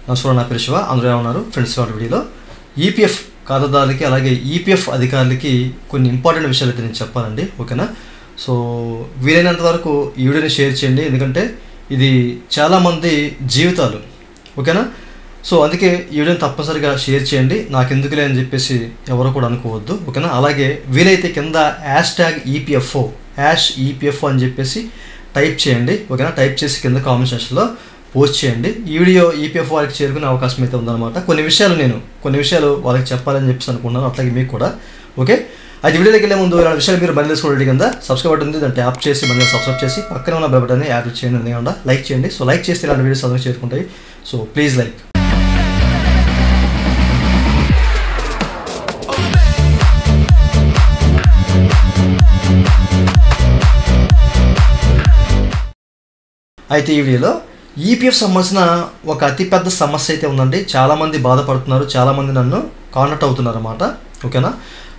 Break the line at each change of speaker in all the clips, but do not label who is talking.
నమస్కారం, నా పేరు శివ. అందరూ ఎలా ఉన్నారు ఫ్రెండ్స్? వాళ్ళ వీడియోలో ఈపీఎఫ్ ఖాతాదారులకి అలాగే ఈపీఎఫ్ అధికారులకి కొన్ని ఇంపార్టెంట్ విషయాలు అయితే నేను చెప్పాలండి. ఓకేనా? సో వీలైనంత వరకు ఈ వీడియోని షేర్ చేయండి, ఎందుకంటే ఇది చాలామంది జీవితాలు. ఓకేనా? సో అందుకే ఈ వీడియోని తప్పనిసరిగా షేర్ చేయండి. నాకు ఎందుకులే అని చెప్పేసి ఎవరు కూడా అనుకోవద్దు. ఓకేనా? అలాగే వీలైతే కింద #EPFO అని చెప్పేసి టైప్ చేయండి. ఓకేనా? టైప్ చేసి కింద కామెంట్ సెక్షన్లో పోస్ట్ చేయండి. ఈ వీడియో ఈపీఎఫ్ వారికి చేరుకునే అవకాశం అయితే ఉందన్నమాట. కొన్ని విషయాలు వాళ్ళకి చెప్పాలని చెప్పేసి అనుకున్నాను, అట్లాగే మీకు కూడా. ఓకే, అది వీడియోకి వెళ్ళే ముందు ఇలాంటి విషయాలు మీరు మళ్ళీ తెలుసుకోవడం కింద సబ్స్క్రైబ్ బటన్ ఉంది, దాన్ని ట్యాప్ చేసి మళ్ళీ సబ్స్క్రైబ్ చేసి పక్కన ఉన్న బెల్ బటన్ని యాడ్ చేయండి. ఎందుకంటే లైక్ చేయండి. సో లైక్ చేస్తే ఇలాంటి వీడియోస్ అందరికీ చేరుకుంటాయి. So please like. అయితే ఈ వీడియోలో ఈపీఎఫ్ సంబంధించిన ఒక అతిపెద్ద సమస్య అయితే ఉందండి. చాలామంది బాధపడుతున్నారు, చాలామంది నన్ను కాంటాక్ట్ అవుతున్నారు అన్నమాట. ఓకేనా?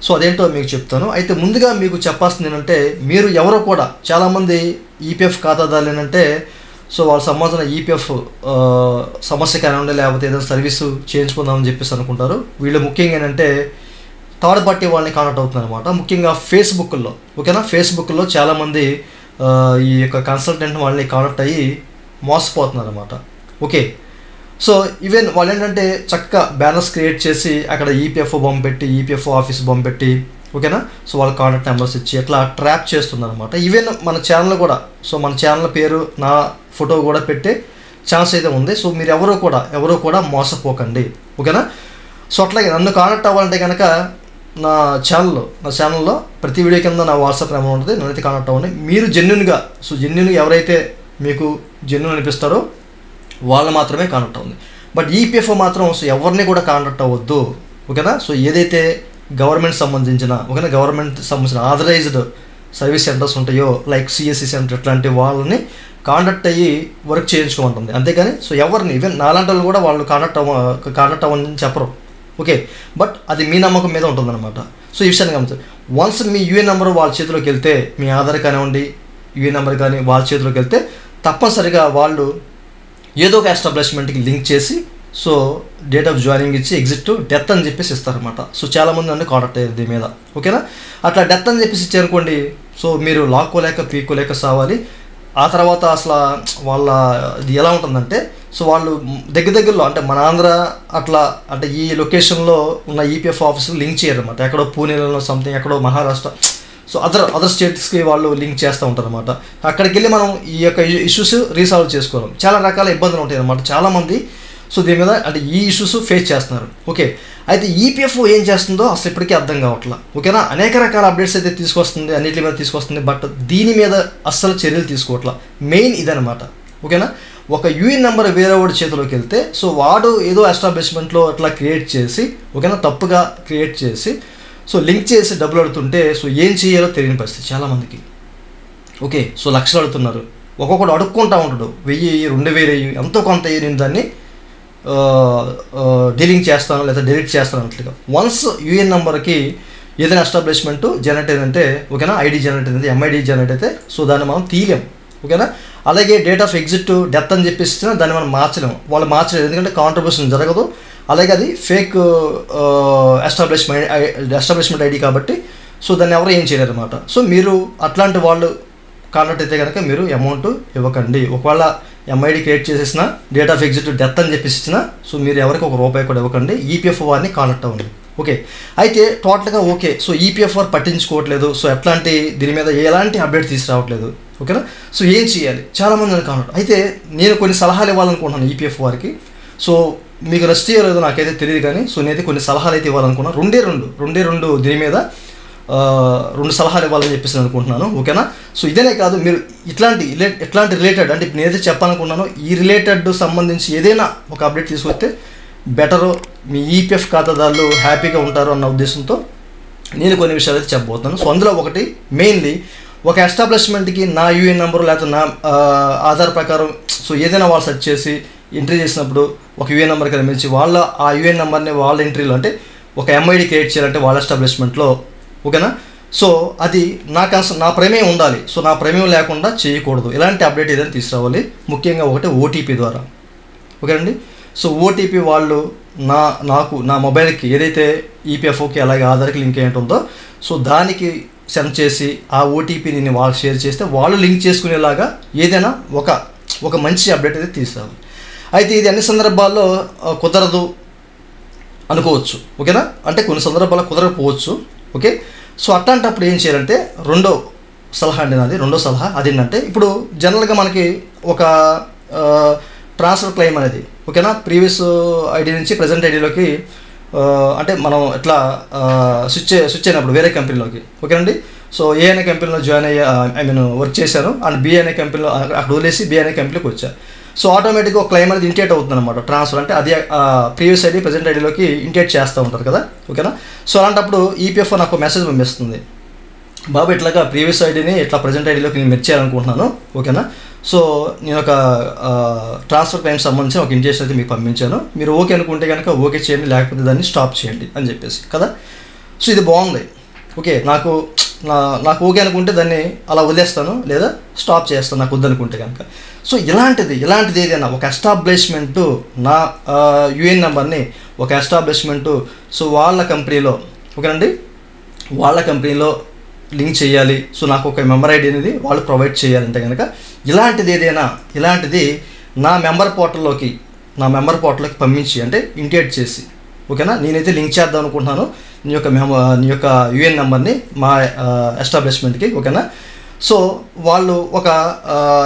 సో అదేంటో మీకు చెప్తాను. అయితే ముందుగా మీకు చెప్పాల్సింది ఏంటంటే, మీరు ఎవరో కూడా చాలామంది ఈపీఎఫ్ ఖాతాదారులు ఏంటంటే, సో వాళ్ళ సంబంధించిన ఈపీఎఫ్ సమస్య కానివ్వండి, లేకపోతే ఏదైనా సర్వీసు చేయించుకుందామని చెప్పేసి అనుకుంటారు. వీళ్ళు ముఖ్యంగా ఏంటంటే థర్డ్ పార్టీ వాళ్ళని కాంటాక్ట్ అవుతున్నారు అనమాట. ముఖ్యంగా ఫేస్బుక్లో. ఓకేనా? ఫేస్బుక్లో చాలామంది ఈ యొక్క కన్సల్టెంట్ వాళ్ళని కాంటాక్ట్ అయ్యి మోసపోతున్నారు అన్నమాట. ఓకే, సో ఈవెన్ వాళ్ళు ఏంటంటే చక్కగా బ్యానర్స్ క్రియేట్ చేసి అక్కడ ఈపీఎఫ్ఓ బొమ్మ పెట్టి, ఈపీఎఫ్ఓ ఆఫీస్ బొమ్మ పెట్టి, ఓకేనా, సో వాళ్ళ కాంటాక్ట్ నెంబర్స్ ఇచ్చి అట్లా ట్రాప్ చేస్తున్నారు అనమాట. ఈవెన్ మన ఛానల్ కూడా, సో మన ఛానల్ పేరు, నా ఫోటో కూడా పెట్టే ఛాన్స్ అయితే ఉంది. సో మీరు ఎవరో కూడా మోసపోకండి. ఓకేనా? సో అట్లాగే నన్ను కాంటాక్ట్ అవ్వాలంటే కనుక నా ఛానల్లో ప్రతి వీడియో కింద నా వాట్సాప్ నెంబర్ ఉంటుంది, నన్నైతే కాంటాక్ట్ అవ్వండి. మీరు జెన్యున్గా ఎవరైతే మీకు జెన్యున్ అనిపిస్తారో వాళ్ళు మాత్రమే కాంటాక్ట్ అవ్వండి. బట్ ఈపీఎఫ్ఓ మాత్రం సో ఎవరిని కూడా కాంటాక్ట్ అవ్వద్దు. ఓకేనా? సో ఏదైతే గవర్నమెంట్ సంబంధించిన ఆథరైజ్డ్ సర్వీస్ సెంటర్స్ ఉంటాయో, లైక్ సిఎస్సి సెంటర్, ఇట్లాంటి వాళ్ళని కాంటాక్ట్ అయ్యి వర్క్ చేయించుకోమంటుంది. అంతేగాని సో ఎవరిని, ఈవెన్ నాలాంటి వాళ్ళు కూడా వాళ్ళు కాంటాక్ట్ అవ్వని చెప్పరు. ఓకే, బట్ అది మీ నమ్మకం మీద ఉంటుందన్నమాట. సో ఈ విషయాన్ని గమనించండి. వన్స్ మీ యూఏఎన్ నెంబర్ వాళ్ళ చేతిలోకి వెళ్తే, మీ ఆధార్ కానివ్వండి, యూఏఎన్ నెంబర్ కానీ వాళ్ళ చేతిలోకి వెళ్తే తప్పనిసరిగా వాళ్ళు ఏదో ఒక ఎస్టాబ్లిష్మెంట్కి లింక్ చేసి, సో డేట్ ఆఫ్ జాయినింగ్ ఇచ్చి ఎగ్జిట్ డెత్ అని చెప్పేసి ఇస్తారనమాట. సో చాలామంది నన్ను కాంటాక్ట్ అయ్యారు దీని మీద. ఓకేనా? అట్లా డెత్ అని చెప్పేసి ఇచ్చారనుకోండి, సో మీరు లాక్కోలేక పీక్కోలేక సావాలి. ఆ తర్వాత అసలు వాళ్ళ ఇది ఎలా ఉంటుందంటే, సో వాళ్ళు దగ్గరలో అంటే మన ఆంధ్ర అట్లా అంటే ఈ లొకేషన్లో ఉన్న ఈపీఎఫ్ ఆఫీస్కి లింక్ చేయరన్నమాట. ఎక్కడో పూణేలో సంథింగ్, ఎక్కడో మహారాష్ట్ర, సో అదర్ స్టేట్స్కి వాళ్ళు లింక్ చేస్తూ ఉంటారు అనమాట. అక్కడికి వెళ్ళి మనం ఈ యొక్క ఇష్యూస్ రీసాల్వ్ చేసుకోవడం, చాలా రకాల ఇబ్బందులు ఉంటాయి అన్నమాట. చాలామంది సో దీని మీద అంటే ఈ ఇష్యూస్ ఫేస్ చేస్తున్నారు. ఓకే, అయితే ఈపీఎఫ్ఓ ఏం చేస్తుందో అసలు ఇప్పటికీ అర్థం కావట్లా. ఓకేనా? అనేక రకాల అప్డేట్స్ అయితే తీసుకొస్తుంది, అన్నిటి మీద తీసుకొస్తుంది, బట్ దీని మీద అస్సలు చర్యలు తీసుకోవట్లా. మెయిన్ ఇదనమాట. ఓకేనా? ఒక యూఏఎన్ నెంబర్ వేరే వాడి చేతిలోకి వెళ్తే, సో వాడు ఏదో ఎస్టాబ్లిష్మెంట్లో అట్లా క్రియేట్ చేసి, ఓకేనా, తప్పుగా క్రియేట్ చేసి, సో లింక్ చేసి డబ్బులు అడుగుతుంటే, సో ఏం చేయాలో తెలియని పరిస్థితి చాలామందికి. ఓకే, సో లక్షలు అడుగుతున్నారు, ఒక్కొక్కడు అడుక్కుంటూ ఉంటాడు, 1000, 2000 ఎంతో కొంత నేను దాన్ని డీలింగ్ చేస్తాను లేదా డెలీట్ చేస్తాను అన్నట్లుగా. వన్స్ యూఏఎన్ నెంబర్కి ఏదైనా ఎస్టాబ్లిష్మెంట్ జనరేట్ అయిందంటే, ఓకేనా, ఐడి జనరేట్ అయింది, ఎంఐడి జనరేట్ అయితే, సో దాన్ని మనం తీయలేం. ఓకేనా? అలాగే డేట్ ఆఫ్ ఎగ్జిట్ డెత్ అని చెప్పేసి దాన్ని మనం మార్చలేము, వాళ్ళు మార్చలేదు, ఎందుకంటే కాంట్రిబ్యూషన్ జరగదు. అలాగే అది ఫేక్ ఎస్టాబ్లిష్మెంట్ ఐడి కాబట్టి, సో దాన్ని ఎవరు ఏం చేయలేరు అనమాట. సో మీరు అట్లాంటి వాళ్ళు కాంటాక్ట్ అయితే కనుక మీరు అమౌంట్ ఇవ్వకండి. ఒకవేళ ఎంఐడి క్రియేట్ చేసేసిన, డేట్ ఆఫ్ ఎగ్జిట్ డెత్ అని చెప్పేసి ఇచ్చిన, సో మీరు ఎవరికి ₹1 కూడా ఇవ్వకండి. ఈపీఎఫ్ వారిని కాంటాక్ట్ అవ్వండి. ఓకే, అయితే టోటల్గా ఓకే, సో ఈపీఎఫ్ వారు పట్టించుకోవట్లేదు, సో ఎట్లాంటి దీని మీద ఎలాంటి అప్డేట్ తీసుకురావట్లేదు. ఓకేనా? సో ఏం చేయాలి? చాలామంది అని కాంటాక్ట్ అయితే నేను కొన్ని సలహాలు ఇవ్వాలనుకుంటున్నాను ఈపీఎఫ్ వారికి. సో మీకు నచ్చితే లేదో నాకైతే తెలియదు, కానీ సో నేనైతే కొన్ని సలహాలు అయితే ఇవ్వాలనుకున్నాను. రెండే దీని మీద 2 సలహాలు ఇవ్వాలని చెప్పేసి అనుకుంటున్నాను. ఓకేనా? సో ఇదేనే కాదు, మీరు ఇట్లాంటి రిలేటెడ్ అంటే ఇప్పుడు నేనైతే చెప్పాలనుకున్నాను, ఈ రిలేటెడ్ సంబంధించి ఏదైనా ఒక అప్డేట్ తీసుకొస్తే బెటరు, మీ ఈపీఎఫ్ ఖాతాదారులు హ్యాపీగా ఉంటారు అన్న ఉద్దేశంతో నేను కొన్ని విషయాలు అయితే చెప్పబోతున్నాను. సో అందులో ఒకటి మెయిన్లీ, ఒక ఎస్టాబ్లిష్మెంట్కి నా యూఏఎన్ నెంబరు లేకపోతే నా ఆధార్ ప్రకారం సో ఏదైనా వాళ్ళు సెర్చ్ చేసి ఎంట్రీ చేసినప్పుడు ఒక యూఏఎన్ నెంబర్ కనిపించి వాళ్ళ ఆ యూఏఎన్ నెంబర్ని వాళ్ళ ఎంట్రీలో అంటే ఒక ఎంఐడి క్రియేట్ చేయాలంటే వాళ్ళ ఎస్టాబ్లిష్మెంట్లో, ఓకేనా, సో అది నా ప్రమేయం ఉండాలి. సో నా ప్రమేయం లేకుండా చేయకూడదు. ఇలాంటి అప్డేట్ ఏదైనా తీసుకురావాలి. ముఖ్యంగా ఒకటి ఓటీపీ ద్వారా. ఓకేనండి. సో ఓటీపీ వాళ్ళు నా మొబైల్కి ఏదైతే ఈపీఎఫ్ఓకి అలాగే ఆధార్కి లింక్ అయ్యి ఉంటుందో సో దానికి సెండ్ చేసి ఆ ఓటీపీని నేను వాళ్ళు షేర్ చేస్తే వాళ్ళు లింక్ చేసుకునేలాగా ఏదైనా ఒక మంచి అప్డేట్ అయితే తీసుకురావాలి. అయితే ఇది అన్ని సందర్భాల్లో కుదరదు అనుకోవచ్చు, ఓకేనా, అంటే కొన్ని సందర్భాల్లో కుదరకపోవచ్చు. ఓకే, సో అట్లాంటప్పుడు ఏం చేయాలంటే రెండో సలహా అదేంటంటే ఇప్పుడు జనరల్గా మనకి ఒక ట్రాన్స్ఫర్ క్లెయిమ్ అనేది, ఓకేనా, ప్రీవియస్ ఐడి నుంచి ప్రజెంట్ ఐడిలోకి అంటే మనం ఎట్లా స్విచ్ అయినప్పుడు వేరే కంపెనీలోకి, ఓకేనండి. సో ఏ అనే కంపెనీలో జాయిన్ అయ్యి వర్క్ చేశాను అండ్ బి అనే కంపెనీలో అక్కడ వదిలేసి బి అనే కంపెనీలోకి వచ్చా. సో ఆటోమేటిక్గా ఒక క్లెయిమ్ అనేది ఇంటేట్ అవుతుంది అనమాట. ట్రాన్స్ఫర్ అంటే అది ప్రీవియస్ ఐడి ప్రజెంట్ ఐడిలోకి ఇంటేట్ చేస్తూ ఉంటారు కదా, ఓకేనా. సో అలాంటప్పుడు ఈపీఎఫ్ఓ నాకు మెసేజ్ పంపిస్తుంది, బాబు ఇట్లాగా ప్రీవియస్ ఐడిని ఇట్లా ప్రజెంట్ ఐడిలోకి నేను మెర్జ్ చేయాలనుకుంటున్నాను, ఓకేనా. సో నేను ఒక ట్రాన్స్ఫర్ క్లెయిమ్ సంబంధించి ఒక ఇంటేషన్ అయితే మీకు పంపించాను, మీరు ఓకే అనుకుంటే కనుక ఓకే చేయండి, లేకపోతే దాన్ని స్టాప్ చేయండి అని చెప్పేసి కదా. సో ఇది బాగుంది. ఓకే, నాకు ఓకే అనుకుంటే దాన్ని అలా వదిలేస్తాను లేదా స్టాప్ చేస్తాను నాకు వద్దనుకుంటే కనుక. సో ఇలాంటిది ఏదైనా ఒక ఎస్టాబ్లిష్మెంటు నా యూఏఎన్ నెంబర్ని ఒక ఎస్టాబ్లిష్మెంటు సో వాళ్ళ కంపెనీలో, ఓకేనండి, వాళ్ళ కంపెనీలో లింక్ చేయాలి, సో నాకు ఒక మెంబర్ ఐడి అనేది వాళ్ళు ప్రొవైడ్ చేయాలంటే కనుక ఇలాంటిది నా మెంబర్ పోర్టల్లోకి పంపించి అంటే ఇంటేట్ చేసి, ఓకేనా, నేనైతే లింక్ చేద్దాం అనుకుంటున్నాను నీ యొక్క యూఎన్ నెంబర్ని మా ఎస్టాబ్లిష్మెంట్కి, ఓకేనా. సో వాళ్ళు ఒక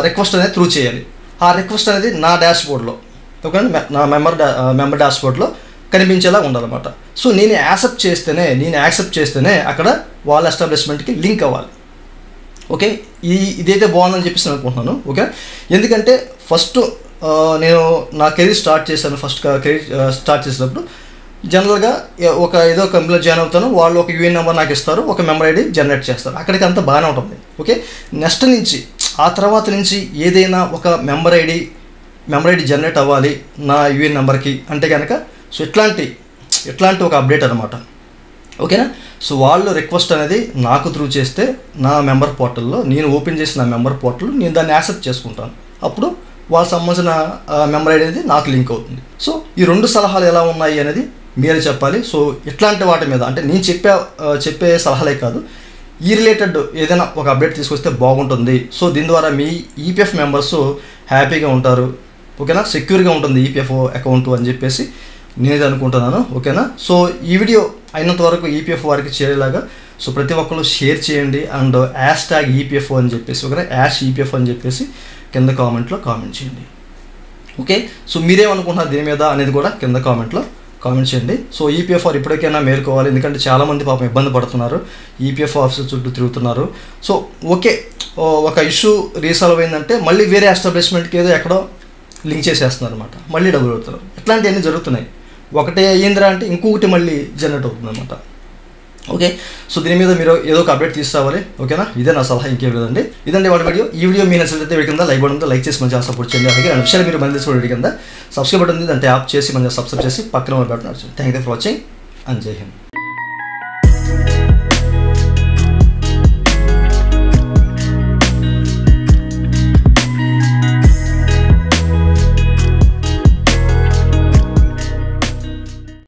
రిక్వెస్ట్ అనేది త్రూ చేయాలి. ఆ రిక్వెస్ట్ అనేది నా డాష్బోర్డ్లో, ఓకేనా, నా మెంబర్ డాష్బోర్డ్లో కనిపించేలా ఉండాలన్నమాట. సో నేను యాక్సెప్ట్ చేస్తేనే అక్కడ వాళ్ళ ఎస్టాబ్లిష్మెంట్కి లింక్ అవ్వాలి. ఓకే, ఇదైతే బాగుందని చెప్పేసి నేను అనుకుంటున్నాను. ఓకే, ఎందుకంటే ఫస్ట్ నేను నా కెరీర్ స్టార్ట్ చేసినప్పుడు జనరల్గా ఏదో కంపెనీలో జాయిన్ అవుతాను, వాళ్ళు ఒక యూఏఎన్ నెంబర్ నాకు ఇస్తారు, ఒక మెంబర్ ఐడి జనరేట్ చేస్తారు, అక్కడికి అంతా బాగానే ఉంటుంది. ఓకే, నెక్స్ట్ నుంచి ఆ తర్వాత నుంచి ఏదైనా ఒక మెంబర్ ఐడి జనరేట్ అవ్వాలి నా యూఏఎన్ నెంబర్కి అంటే కనుక సో ఇట్లాంటి ఒక అప్డేట్ అనమాట, ఓకేనా. సో వాళ్ళు రిక్వెస్ట్ అనేది నాకు త్రూ చేస్తే నా మెంబర్ పోర్టల్లో నేను ఓపెన్ చేసిన మెంబర్ పోర్టల్ నేను దాన్ని యాక్సెప్ట్ చేసుకుంటాను, అప్పుడు వాళ్ళకి సంబంధించిన మెంబర్ ఐడి అనేది నాకు లింక్ అవుతుంది. సో ఈ రెండు సలహాలు ఎలా ఉన్నాయి అనేది మీరే చెప్పాలి. సో ఇట్లాంటి వాటి మీద అంటే నేను చెప్పే సలహాలే కాదు, ఈ రిలేటెడ్ ఏదైనా ఒక అప్డేట్ తీసుకొస్తే బాగుంటుంది. సో దీని ద్వారా మీ ఈపీఎఫ్ మెంబర్స్ హ్యాపీగా ఉంటారు, ఓకేనా, సెక్యూర్గా ఉంటుంది ఈపీఎఫ్ అకౌంట్ అని చెప్పేసి నేనైతే అనుకుంటున్నాను, ఓకేనా. సో ఈ వీడియో అయినంత వరకు ఈపీఎఫ్ వారికి చేరేలాగా సో ప్రతి ఒక్కరు షేర్ చేయండి అండ్ #EPFO అని చెప్పేసి, ఓకేనా, #EPFO అని చెప్పేసి కింద కామెంట్లో కామెంట్ చేయండి. ఓకే, సో మీరేమనుకుంటున్నారు దీని మీద అనేది కూడా కింద కామెంట్లో కామెంట్ చేయండి. సో ఈపీఎఫ్ వారు ఇప్పటికైనా మేలుకోవాలి, ఎందుకంటే చాలామంది పాపం ఇబ్బంది పడుతున్నారు, ఈపీఎఫ్ ఆఫీసర్ చుట్టూ తిరుగుతున్నారు. సో ఓకే, ఒక ఇష్యూ రీసాల్వ్ అయిందంటే మళ్ళీ వేరే ఎస్టాబ్లిష్మెంట్కి ఏదో ఎక్కడో లింక్ చేసేస్తున్నారు అనమాట, మళ్ళీ డబ్బులు అవుతున్నారు. ఇట్లాంటివన్నీ జరుగుతున్నాయి. ఒకటే అయ్యిందిరా అంటే ఇంకొకటి మళ్ళీ జనరేట్ అవుతుంది అనమాట. ఓకే, సో దీని మీద మీరు ఏదో ఒక అప్డేట్ తీసుకురావాలి, ఓకేనా. ఇదే నా సలహా, ఇంకేం లేదండి. ఇదండి వాటి వీడియో. ఈ వీడియో మీ నచ్చితే వీడి కింద లైక్ బటన్ ఉందో లైక్ చేసి మంచిగా సపోర్ట్ చేయండి. అలాగే రెండు విషయాలు మీరు మంది చూడండి, కింద సబ్స్క్రైబ్ బటన్ ఉంది, దాన్ని ట్యాప్ చేసి మంచిగా సబ్స్క్రైబ్ చేసి పక్కన button. Thank you for watching and జై హింద్.